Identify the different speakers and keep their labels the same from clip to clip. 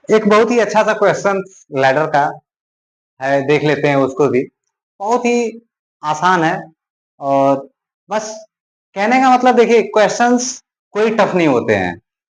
Speaker 1: एक बहुत ही अच्छा सा क्वेश्चन लैडर का है, देख लेते हैं उसको भी। बहुत ही आसान है और बस कहने का मतलब देखिए, क्वेश्चंस कोई टफ नहीं होते हैं।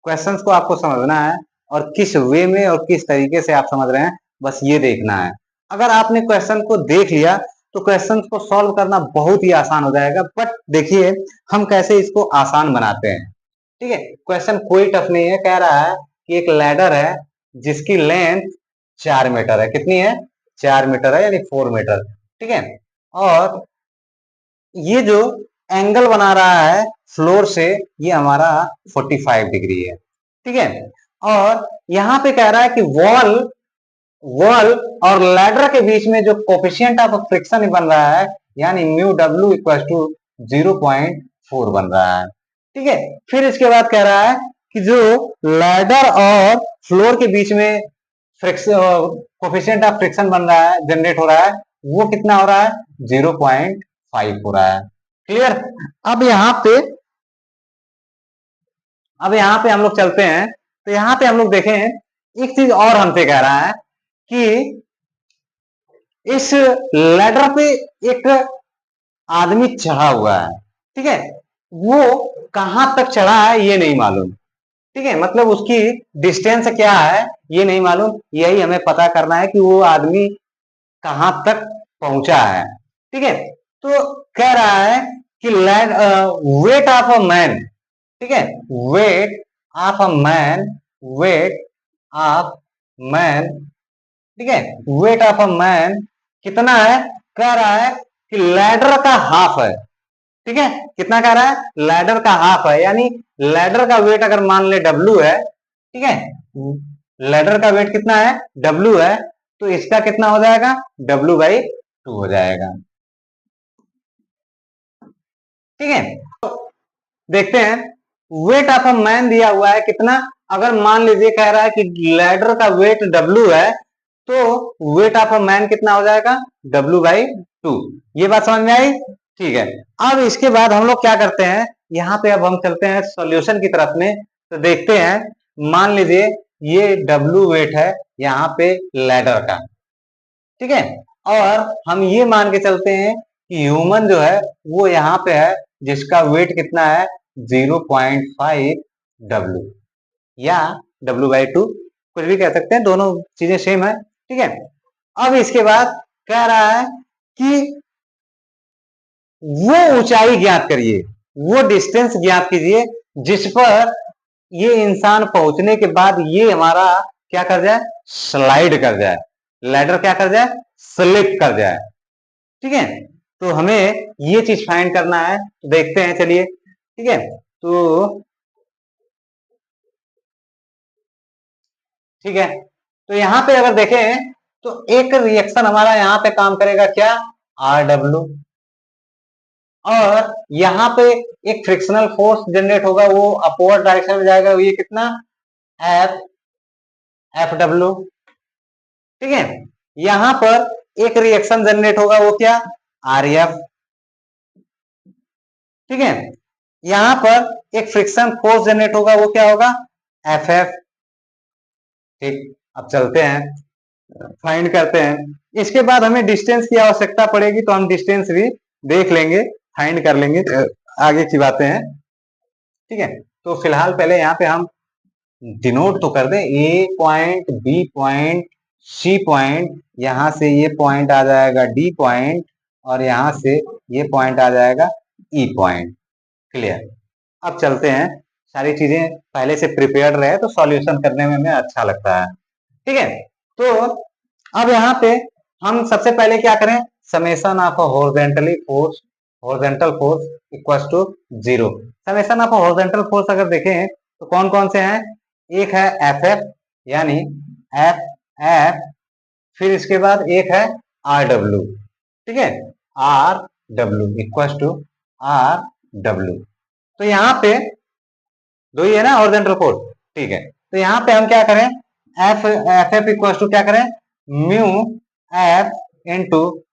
Speaker 1: क्वेश्चंस को आपको समझना है और किस वे में और किस तरीके से आप समझ रहे हैं, बस ये देखना है। अगर आपने क्वेश्चन को देख लिया तो क्वेश्चन को सॉल्व करना बहुत ही आसान हो जाएगा। बट देखिए हम कैसे इसको आसान बनाते हैं। ठीक है, क्वेश्चन कोई टफ नहीं है। कह रहा है कि एक लैडर है जिसकी लेंथ 4 मीटर है। कितनी है? 4 मीटर है, यानी 4 मीटर। ठीक है, और ये जो एंगल बना रहा है फ्लोर से, ये हमारा 45 डिग्री है। ठीक है, और यहां पे कह रहा है कि वॉल वॉल और लैडर के बीच में जो कोफिशिएंट ऑफ फ्रिक्शन बन रहा है, यानी म्यू डब्ल्यू इक्वल टू 0.4 बन रहा है। ठीक है, फिर इसके बाद कह रहा है कि जो लैडर और फ्लोर के बीच में फ्रिक्शन कोफिशिएंट ऑफ फ्रिक्शन बन रहा है, जनरेट हो रहा है, वो कितना हो रहा है? 0.5 हो रहा है। क्लियर? अब यहाँ पे अब यहाँ पे हम लोग चलते हैं, तो यहाँ पे हम लोग देखें एक चीज और हमसे कह रहा है कि इस लैडर पे एक आदमी चढ़ा हुआ है। ठीक है, वो कहां तक चढ़ा है ये नहीं मालूम। ठीक है, मतलब उसकी डिस्टेंस क्या है ये नहीं मालूम। यही हमें पता करना है कि वो आदमी कहां तक पहुंचा है। ठीक है, तो कह रहा है कि वेट ऑफ अ मैन। ठीक है, weight of a man weight of man ठीक है, वेट ऑफ अ मैन कितना है? कह रहा है कि लैडर का हाफ है। ठीक है, कितना कह रहा है? लैडर का हाफ है, यानी लैडर का वेट अगर मान ले डब्ल्यू है। ठीक है, लैडर का वेट कितना है? डब्ल्यू है, तो इसका कितना हो जाएगा? W/2 हो जाएगा। ठीक है, तो देखते हैं वेट ऑफ अ मैन दिया हुआ है कितना। अगर मान लीजिए कह रहा है कि लैडर का वेट W है, तो वेट ऑफ अ मैन कितना हो जाएगा? W/2। ये बात समझ में आई? ठीक है, अब इसके बाद हम लोग क्या करते हैं, यहाँ पे अब हम चलते हैं सॉल्यूशन की तरफ में। तो देखते हैं, मान लीजिए ये W वेट है यहाँ पे लैडर का। ठीक है, और हम ये मान के चलते हैं कि ह्यूमन जो है वो यहाँ पे है, जिसका वेट कितना है? 0.5 W या W/2, कुछ भी कह सकते हैं, दोनों चीजें सेम है। ठीक है, अब इसके बाद कह रहा है कि वो ऊंचाई ज्ञात करिए, वो डिस्टेंस ज्ञात कीजिए जिस पर ये इंसान पहुंचने के बाद ये हमारा क्या कर जाए? स्लाइड कर जाए। लैडर क्या कर जाए? स्लिप कर जाए। ठीक है, तो हमें ये चीज फाइंड करना है, तो देखते हैं, चलिए। ठीक है, तो ठीक है, तो यहां पे अगर देखें तो एक रिएक्शन हमारा यहां पे काम करेगा, क्या? RW। और यहां पे एक फ्रिक्शनल फोर्स जनरेट होगा, वो अपवर्ड डायरेक्शन में जाएगा, ये कितना? FW। ठीक है, यहां पर एक रिएक्शन जनरेट होगा, वो क्या? RF। ठीक है, यहां पर एक फ्रिक्शन फोर्स जनरेट होगा, वो क्या होगा? FF। ठीक, अब चलते हैं, फाइंड करते हैं। इसके बाद हमें डिस्टेंस की आवश्यकता पड़ेगी, तो हम डिस्टेंस भी देख लेंगे, फाइंड कर लेंगे, आगे की बातें हैं। ठीक है, तो फिलहाल पहले यहाँ पे हम डिनोट तो कर दें, A point, B point, C point, यहां से ये पॉइंट आ जाएगा डी पॉइंट, और यहां से ये पॉइंट आ जाएगा ई पॉइंट। क्लियर? अब चलते हैं, सारी चीजें पहले से प्रिपेयर्ड रहे तो सॉल्यूशन करने में हमें अच्छा लगता है। ठीक है, तो अब यहाँ पे हम सबसे पहले क्या करें? Summation of horizontal force equals to 0। Summation of horizontal force अगर देखें तो कौन कौन से हैं? एक है FF, यानी FF, फिर इसके बाद एक है RW। ठीक है, RW इक्वल्स टू RW। तो यहाँ पे दो ही है ना हॉरिजॉन्टल फोर्स। ठीक है, तो यहाँ पे हम क्या करें? FF इक्वल्स टू क्या करें? Mu F into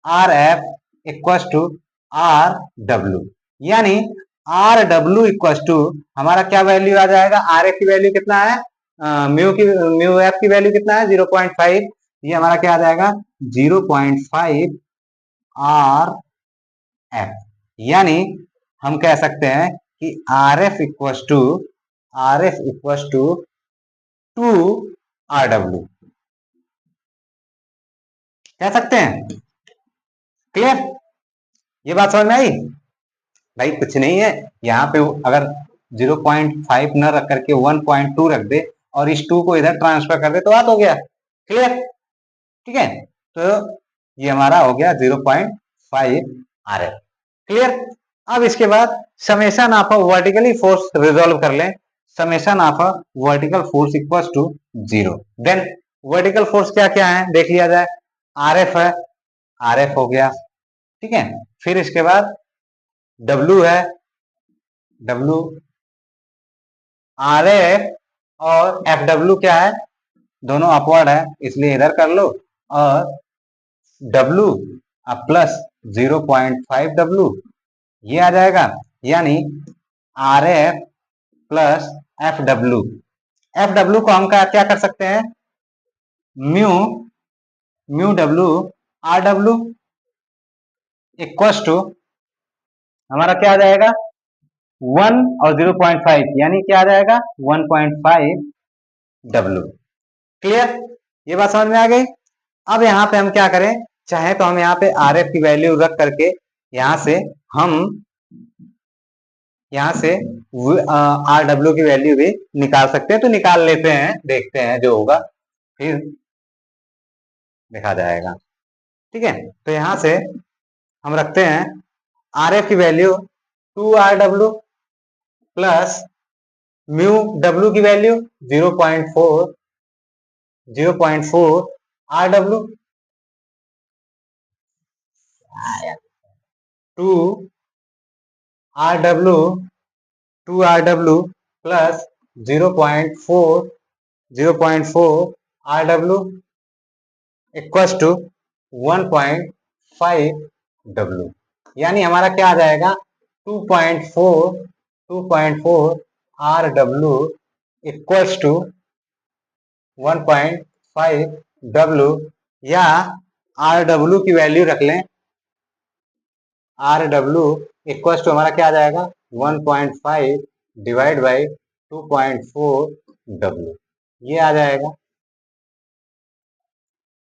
Speaker 1: RF equals to RW, यानी RW इक्वल्स टू हमारा क्या वैल्यू आ जाएगा? RF की वैल्यू कितना है? म्यू एफ की वैल्यू कितना है 0.5, ये हमारा क्या आ जाएगा 0.5 आर एफ। यानी हम कह सकते हैं कि R F equals to 2 R W, कह सकते हैं। क्लियर, ये बात समझ में आई? भाई कुछ नहीं है, यहाँ पे अगर 0.5 न रख करके 1.2 रख दे और इस 2 को इधर ट्रांसफर कर दे तो बात हो गया। क्लियर, ठीक है। तो ये हमारा हो गया 0.5 आर एफ। क्लियर। अब इसके बाद summation of a vertically force resolve कर लें। Summation of a vertical force equals to 0। Then vertical force क्या क्या है देख लिया जाए। आर एफ है, आर एफ हो गया, ठीक है। फिर इसके बाद डब्ल्यू है, डब्ल्यू, आर एफ और एफ डब्ल्यू क्या है, दोनों अपवर्ड है इसलिए इधर कर लो, और डब्ल्यू प्लस 0.5 डब्ल्यू ये आ जाएगा। यानी R F plus F W, F W को हम क्या कर सकते हैं, mu mu W R W equal to हमारा क्या आ जाएगा 1 और 0.5, यानी क्या आ जाएगा 1.5 डब्ल्यू। क्लियर, ये बात समझ में आ गई। अब यहाँ पे हम क्या करें, चाहे तो हम यहाँ पे आर एफ की वैल्यू रख करके यहाँ से हम यहाँ से आर डब्ल्यू की वैल्यू भी निकाल सकते हैं। तो निकाल लेते हैं, देखते हैं जो होगा फिर देखा जाएगा। ठीक है, तो यहाँ से हम रखते हैं आर एफ की value 2 R W plus mu W की value 0.4 R W, 2 R W, 2 R W plus 0.4 R W equals to 1.5 W. यानी हमारा क्या आ जाएगा 2.4 R W equals to 1.5 W, या आर डब्ल्यू की वैल्यू रख लें, आर डब्ल्यू इक्वल्स टू हमारा क्या आ जाएगा 1.5 डिवाइड बाई 2.4 डब्ल्यू, ये आ जाएगा।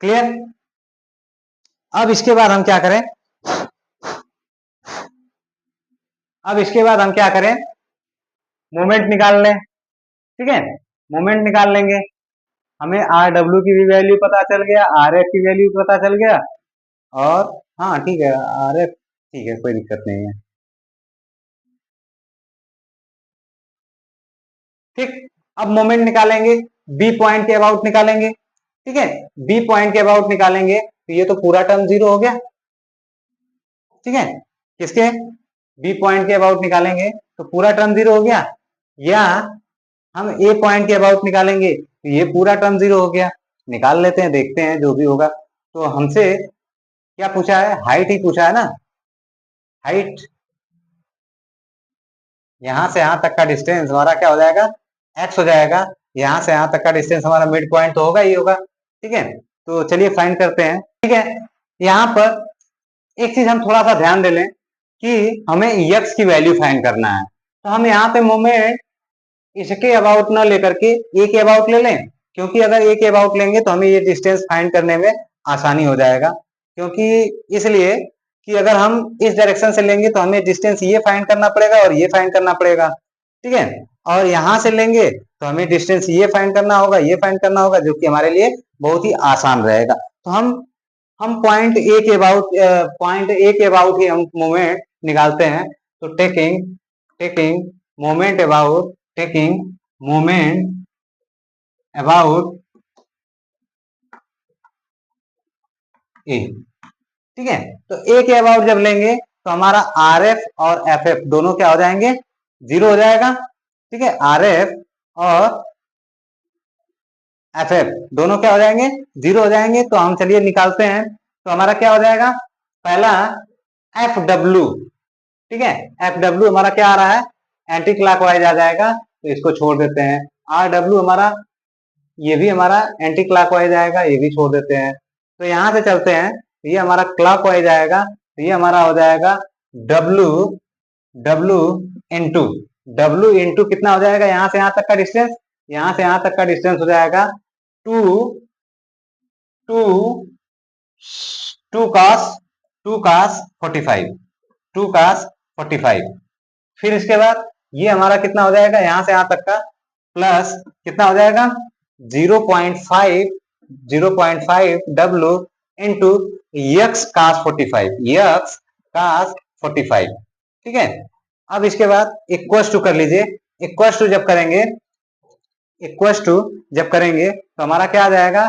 Speaker 1: क्लियर। अब इसके बाद हम क्या करें, अब इसके बाद हम क्या करें, मोमेंट निकाल लें। ठीक है, मोमेंट निकाल लेंगे। हमें आर डब्ल्यू की भी वैल्यू पता चल गया, आर एफ की वैल्यू पता चल गया, और हाँ ठीक है आर एफ ठीक है, कोई दिक्कत नहीं है। ठीक, अब मोमेंट निकालेंगे, बी पॉइंट के अबाउट निकालेंगे। ठीक है, बी पॉइंट के अबाउट निकालेंगे तो ये तो पूरा टर्म जीरो हो गया। ठीक है, किसके, बी पॉइंट के अबाउट निकालेंगे तो पूरा टर्म जीरो हो गया, या हम ए पॉइंट के अबाउट निकालेंगे तो ये पूरा टर्म जीरो हो गया। निकाल लेते हैं, देखते हैं जो भी होगा। तो हमसे क्या पूछा है, हाइट ही पूछा है ना, हाइट, यहां से यहां तक का डिस्टेंस हमारा क्या हो जाएगा एक्स हो जाएगा। यहां से यहां तक का डिस्टेंस हमारा मिड पॉइंट तो होगा ही होगा। ठीक है, तो चलिए फाइंड करते हैं। ठीक है, यहाँ पर एक चीज हम थोड़ा सा ध्यान दे लें कि हमें एक्स की वैल्यू फाइंड करना है। तो हम यहाँ पे मोमेंट इसके अबाउट ना लेकर के ए के अबाउट ले लें, क्योंकि अगर ए के अबाउट लेंगे तो हमें ये डिस्टेंस फाइंड करने में आसानी हो जाएगा। क्योंकि इसलिए कि अगर हम इस डायरेक्शन से लेंगे तो हमें डिस्टेंस ये फाइंड करना पड़ेगा और ये फाइंड करना पड़ेगा। ठीक है, और यहां से लेंगे तो हमें डिस्टेंस ये फाइंड करना होगा, ये फाइंड करना होगा, जो कि हमारे लिए बहुत ही आसान रहेगा। तो हम पॉइंट ए के अबाउट ही हम मोमेंट निकालते हैं। तो taking moment about taking moment about A. ठीक है, तो ए के अबाउट जब लेंगे तो हमारा आर एफ और एफ एफ दोनों क्या हो जाएंगे, जीरो हो जाएगा। ठीक है, आर एफ और एफ एफ दोनों क्या हो जाएंगे, जीरो हो जाएंगे। तो हम चलिए निकालते हैं। तो हमारा क्या हो जाएगा, पहला एफ डब्ल्यू। ठीक है, एफ डब्ल्यू हमारा क्या आ रहा है, एंटी क्लॉकवाइज आ जाएगा, तो इसको छोड़ देते हैं। आर डब्ल्यू हमारा ये भी हमारा एंटी क्लॉकवाइज आएगा, ये भी छोड़ देते हैं। तो यहां से चलते हैं, ये हमारा क्लॉकवाइज आएगा, तो ये हमारा हो जाएगा W W इंटू कितना हो जाएगा, यहां से यहां तक का डिस्टेंस, यहां से यहां तक का डिस्टेंस हो जाएगा 2 2 2 cos 2 cos 45 2 cos 45। फिर इसके बाद ये हमारा कितना हो जाएगा, यहां से यहां तक का प्लस कितना हो जाएगा 0.5 W इंटू यक्स कास 45। ठीक है। अब इसके बाद इक्वस टू कर लीजिए, इक्वस टू जब करेंगे तो हमारा क्या आ जाएगा,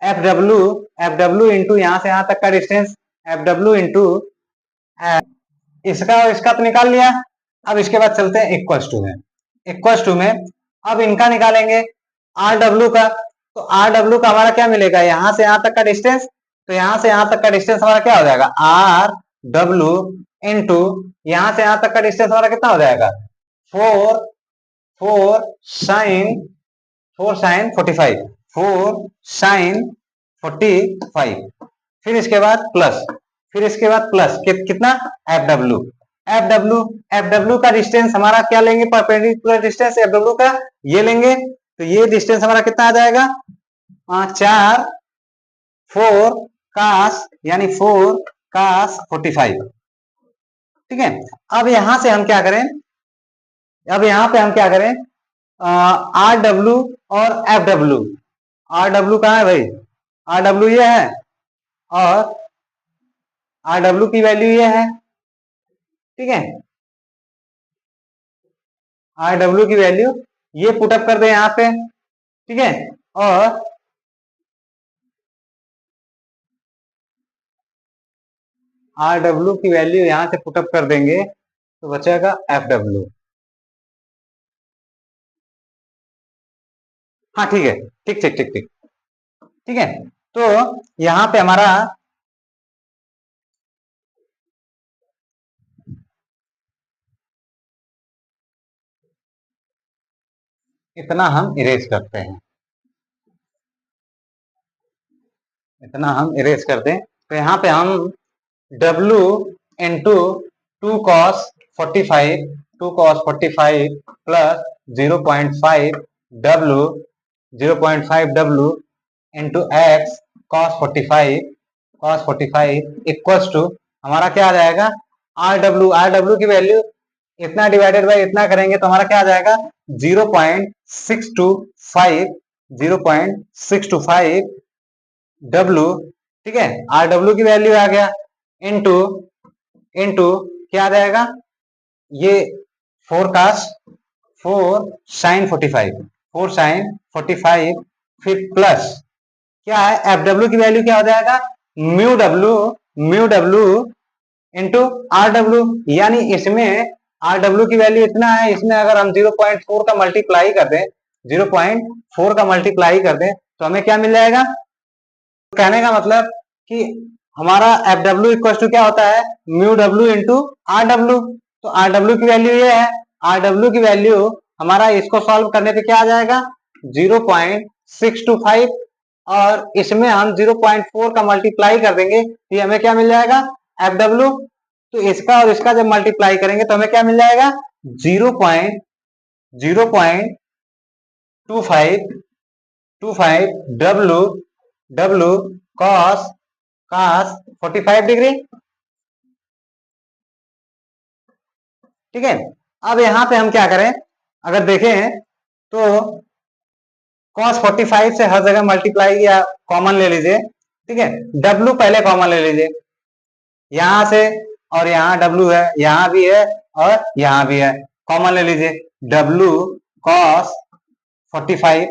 Speaker 1: एफ डब्ल्यू इंटू यहां से यहां तक का डिस्टेंस, एफ डब्ल्यू इंटू इसका और इसका तो निकाल लिया। अब इसके बाद चलते हैं इक्वस टू में अब इनका निकालेंगे आर डब्ल्यू का। तो आर डब्ल्यू का हमारा क्या मिलेगा, यहां से यहां तक का डिस्टेंस, तो यहां से यहां तक का डिस्टेंस हमारा क्या हो जाएगा, आर डब्ल्यू इंटू यहां से यहां तक का डिस्टेंस हमारा कितना हो जाएगा, 4 साइन 45 फिर इसके बाद प्लस कितना, एफ डब्ल्यू का डिस्टेंस हमारा क्या लेंगे, परपेंडिकुलर डिस्टेंस एफ डब्ल्यू का ये लेंगे, तो ये डिस्टेंस हमारा कितना आ जाएगा, 4 कास यानी 4 कास 45। ठीक है। अब यहां से हम क्या करें, आर डब्ल्यू और एफ डब्ल्यू, आर डब्ल्यू कहाँ है भाई, आर डब्ल्यू ये है और आर डब्ल्यू की वैल्यू ये है। ठीक है, आर डब्ल्यू की वैल्यू ये पुटअप कर दे यहां पे। ठीक है, और आर डब्ल्यू की वैल्यू यहां से पुटअप कर देंगे तो बचेगा एफ डब्ल्यू। हाँ ठीक है, ठीक है। तो यहां पे हमारा इतना हम इरेज करते हैं, तो यहाँ पे हम W इंटू 2 cos 45 प्लस 0.5 W into x cos 45 equals to हमारा क्या आ जाएगा, आर डब्ल्यू की वैल्यू इतना डिवाइडेड बाय इतना करेंगे तो हमारा क्या आ जाएगा 0.625 W। ठीक है, आर डब्ल्यू की वैल्यू आ गया इंटू क्या आ जाएगा, ये 4 साइन 45 फिर प्लस क्या है, एफ डब्ल्यू की वैल्यू क्या हो जाएगा, mu W into R W, यानी इसमें आर डब्ल्यू की वैल्यू इतना है, इसमें अगर हम 0.4 का मल्टीप्लाई कर दें तो हमें क्या मिल जाएगा। कहने का मतलब कि हमारा एफ डब्ल्यू इक्वल टू क्या होता है, mu W into R W. तो आर डब्ल्यू की वैल्यू ये है, आर डब्ल्यू की वैल्यू हमारा इसको सॉल्व करने पे क्या आ जाएगा 0.625 और इसमें हम 0.4 का मल्टीप्लाई कर देंगे तो हमें क्या मिल जाएगा एफ डब्ल्यू। तो इसका और इसका जब मल्टीप्लाई करेंगे तो हमें क्या मिल जाएगा 0.25 W cos 45 डिग्री। ठीक है, अब यहां पे हम क्या करें, अगर देखें तो cos 45 से हर जगह मल्टीप्लाई या कॉमन ले लीजिए। ठीक है, W पहले कॉमन ले लीजिए, यहां से और यहां W है, यहां भी है और यहां भी है, कॉमन ले लीजिए W cos 45।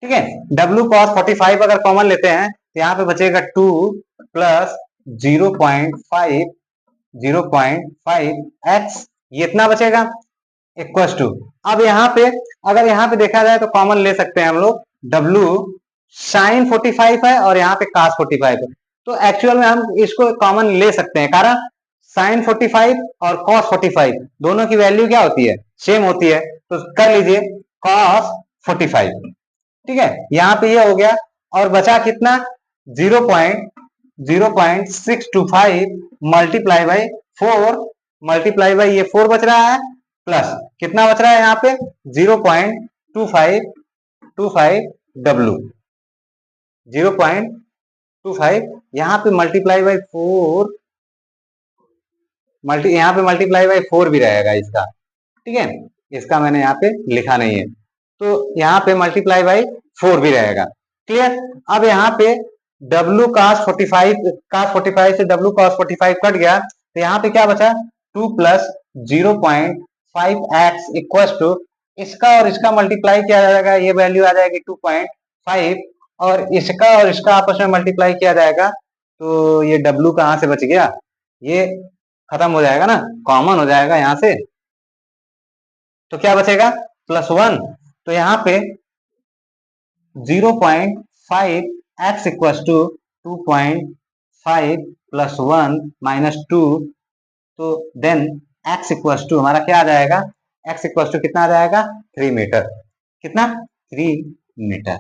Speaker 1: ठीक है, W cos 45 अगर कॉमन लेते हैं तो यहाँ पे बचेगा 2 प्लस 0.5 x, ये इतना बचेगा इक्वल टू। अब यहाँ पे अगर यहाँ पे देखा जाए तो कॉमन ले सकते हैं हम लोग, W साइन 45 है और यहाँ पे cos 45 है, तो एक्चुअल में हम इसको कॉमन ले सकते हैं, कारण साइन 45 और cos 45 दोनों की वैल्यू क्या होती है, सेम होती है। तो कर लीजिए cos 45। ठीक है, यहाँ पे ये हो गया और बचा कितना 0.0625 मल्टीप्लाई बाई 4 मल्टीप्लाई बाई ये 4 बच रहा है प्लस कितना बच रहा है यहाँ पे 0.2525 डब्ल्यू 0.25 यहाँ पे मल्टीप्लाई बाई 4 यहाँ पे मल्टीप्लाई बाई 4 भी रहेगा इसका। ठीक है, इसका मैंने यहाँ पे लिखा नहीं है तो यहाँ पे मल्टीप्लाई बाई 4 भी रहेगा। क्लियर। अब यहाँ पे W cos 45 से W cos 45 कट गया तो यहाँ पे क्या बचा 2 प्लस 0.5x इक्वल टू इसका और इसका मल्टीप्लाई किया जाएगा, ये वैल्यू आ जाएगी 2.5 और इसका आपस में मल्टीप्लाई किया जाएगा तो ये W कहाँ से बच गया, ये खत्म हो जाएगा ना, कॉमन हो जाएगा यहाँ से तो क्या बचेगा +1। तो यहाँ पे 0.5x equal to 2.5 plus 1 minus 2 तो देन x इक्वल टू हमारा क्या आ जाएगा, x इक्वल टू कितना आ जाएगा 3 मीटर। कितना 3 मीटर।